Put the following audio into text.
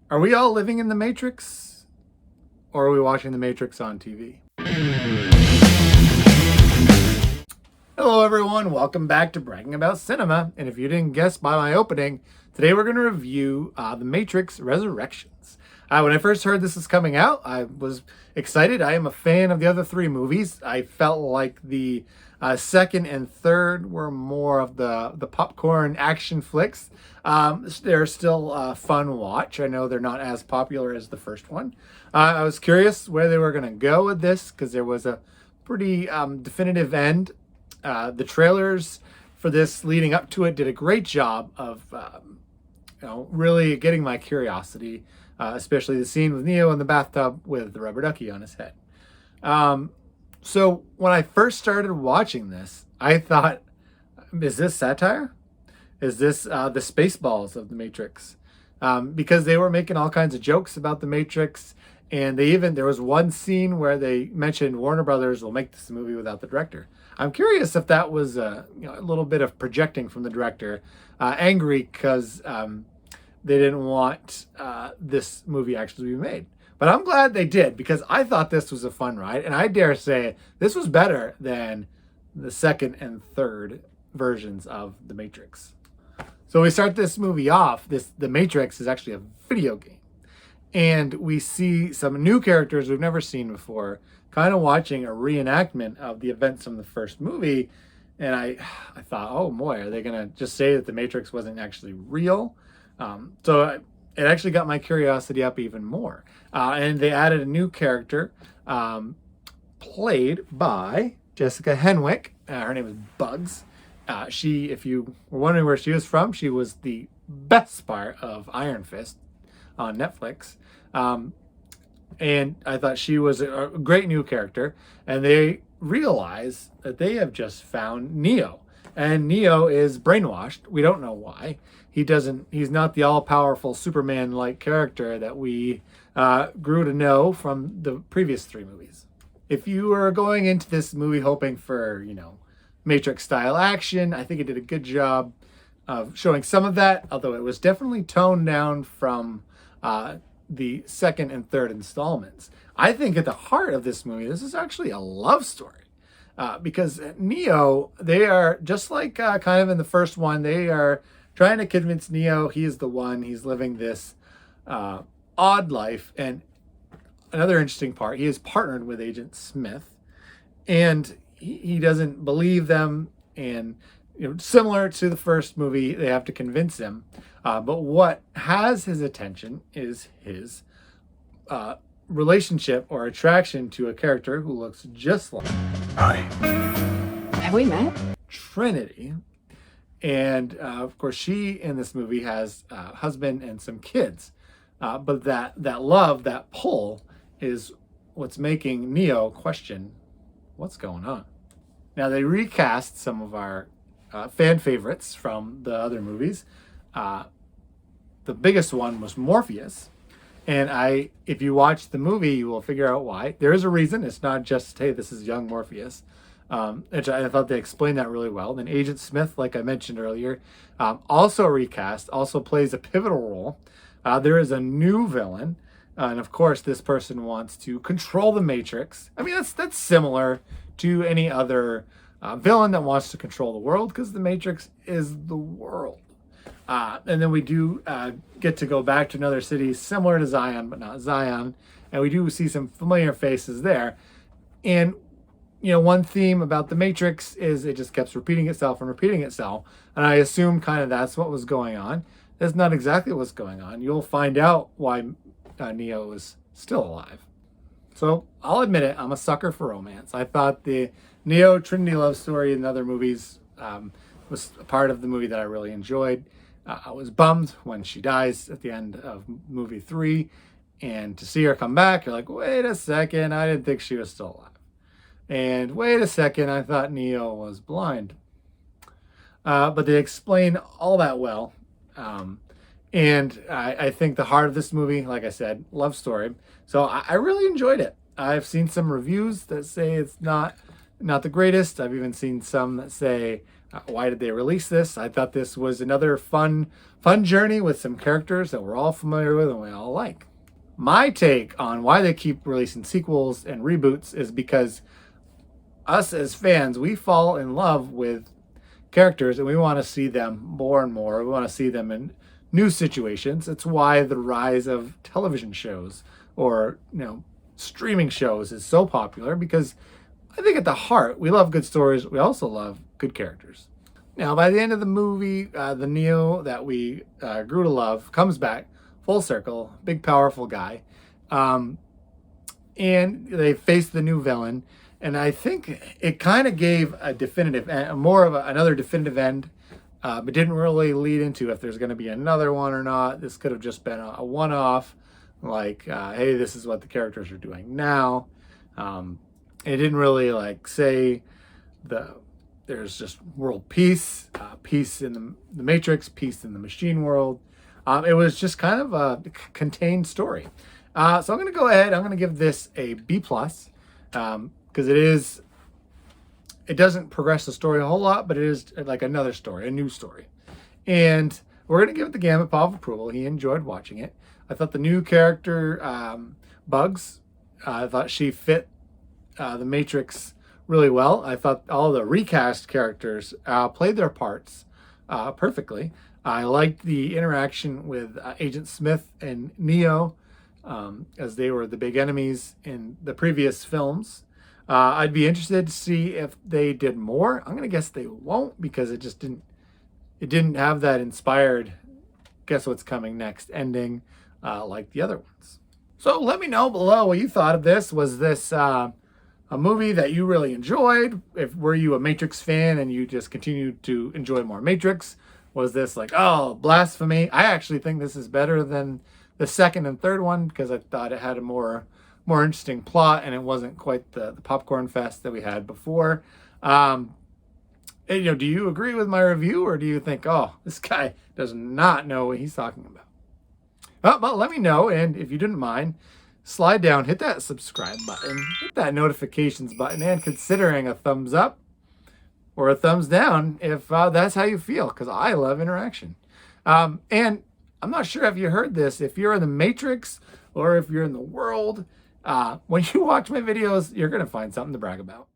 Are we all living in the Matrix, or are we watching the Matrix on TV? Hello, everyone. Welcome back to Bragging About Cinema. And if you didn't guess by my opening, today we're going to review The Matrix Resurrections. When I first heard this was coming out, I was excited. I am a fan of the other three movies. I felt like the second and third were more of the popcorn action flicks. They're still a fun watch. I know they're not as popular as the first one. I was curious where they were going to go with this because there was a pretty definitive end. The trailers for this leading up to it did a great job of really getting my curiosity, especially the scene with Neo in the bathtub with the rubber ducky on his head. So when I first started watching this, I thought, is this satire? Is this the Spaceballs of the Matrix? Because they were making all kinds of jokes about the Matrix, and there was one scene where they mentioned Warner Brothers will make this movie without the director. I'm curious if that was a little bit of projecting from the director, angry because they didn't want this movie actually to be made. But I'm glad they did, because I thought this was a fun ride, and I dare say this was better than the second and third versions of The Matrix. So we start this movie off. The Matrix is actually a video game, and we see some new characters we've never seen before, kind of watching a reenactment of the events from the first movie. And I thought, oh boy, are they gonna just say that the Matrix wasn't actually real? So it actually got my curiosity up even more. And they added a new character, played by Jessica Henwick. Her name is Bugs. If you were wondering where she was from, she was the best part of Iron Fist on Netflix. And I thought she was a great new character. And they realize that they have just found Neo. And Neo is brainwashed. We don't know why. He's not the all-powerful Superman-like character that we grew to know from the previous three movies. If you were going into this movie hoping for, Matrix-style action, I think it did a good job of showing some of that, although it was definitely toned down from the second and third installments. I think at the heart of this movie, this is actually a love story. Because Neo, they are just like kind of in the first one, they are trying to convince Neo he is the one. He's living this odd life. And another interesting part, he is partnered with Agent Smith, and he doesn't believe them. And similar to the first movie, they have to convince him. But what has his attention is his relationship or attraction to a character who looks just like Hi. Have we met? Trinity. And of course, she in this movie has a husband and some kids. But that love, that pull, is what's making Neo question what's going on. Now, they recast some of our fan favorites from the other movies. The biggest one was Morpheus. And if you watch the movie, you will figure out why. There is a reason. It's not just, hey, this is young Morpheus. Which I thought they explained that really well. Then Agent Smith, like I mentioned earlier, also recast, also plays a pivotal role. There is a new villain. And of course, this person wants to control the Matrix. I mean, that's similar to any other villain that wants to control the world, because the Matrix is the world. And then we do get to go back to another city similar to Zion, but not Zion. And we do see some familiar faces there. And, one theme about the Matrix is it just kept repeating itself and repeating itself. And I assume kind of that's what was going on. That's not exactly what's going on. You'll find out why Neo is still alive. So I'll admit it, I'm a sucker for romance. I thought the Neo Trinity love story in other movies was a part of the movie that I really enjoyed. I was bummed when she dies at the end of movie 3, and to see her come back, you're like, wait a second, I didn't think she was still alive. And wait a second, I thought Neo was blind. But they explain all that well. And I think the heart of this movie, like I said, love story. So I really enjoyed it. I've seen some reviews that say it's not the greatest. I've even seen some that say Why did they release this? I thought this was another fun journey with some characters that we're all familiar with and we all like. My take on why they keep releasing sequels and reboots is because us as fans, we fall in love with characters and we want to see them more and more. We want to see them in new situations. It's why the rise of television shows or, streaming shows is so popular, because I think at the heart, we love good stories. We also love good characters. Now, by the end of the movie, the Neo that we grew to love comes back full circle, big, powerful guy. And they face the new villain. And I think it kind of gave a definitive, more of another definitive end, but didn't really lead into if there's going to be another one or not. This could have just been a one-off, like, hey, this is what the characters are doing now. It didn't really say there's just world peace, peace in the Matrix, peace in the machine world. It was just kind of a contained story. So I'm going to go ahead. I'm going to give this a B+, because it doesn't progress the story a whole lot, but it is like another story, a new story. And we're going to give it the Gamut Paw of approval. He enjoyed watching it. I thought the new character, Bugs, I thought she fit the Matrix really well. I thought all the recast characters played their parts perfectly. I liked the interaction with Agent Smith and Neo, as they were the big enemies in the previous films. I'd be interested to see if they did more. I'm gonna guess they won't, because it just didn't have that inspired guess what's coming next ending like the other ones. So let me know below what you thought of this. Was this a movie that you really enjoyed? Were you a Matrix fan and you just continued to enjoy more Matrix? Was this like, oh, blasphemy? I actually think this is better than the second and third one, because I thought it had a more interesting plot and it wasn't quite the popcorn fest that we had before. And, do you agree with my review, or do you think, oh, this guy does not know what he's talking about? Well, let me know, and if you didn't mind, slide down, hit that subscribe button, hit that notifications button, and considering a thumbs up or a thumbs down if that's how you feel, because I love interaction. And I'm not sure if you heard this, if you're in the Matrix or if you're in the world, when you watch my videos, you're going to find something to brag about.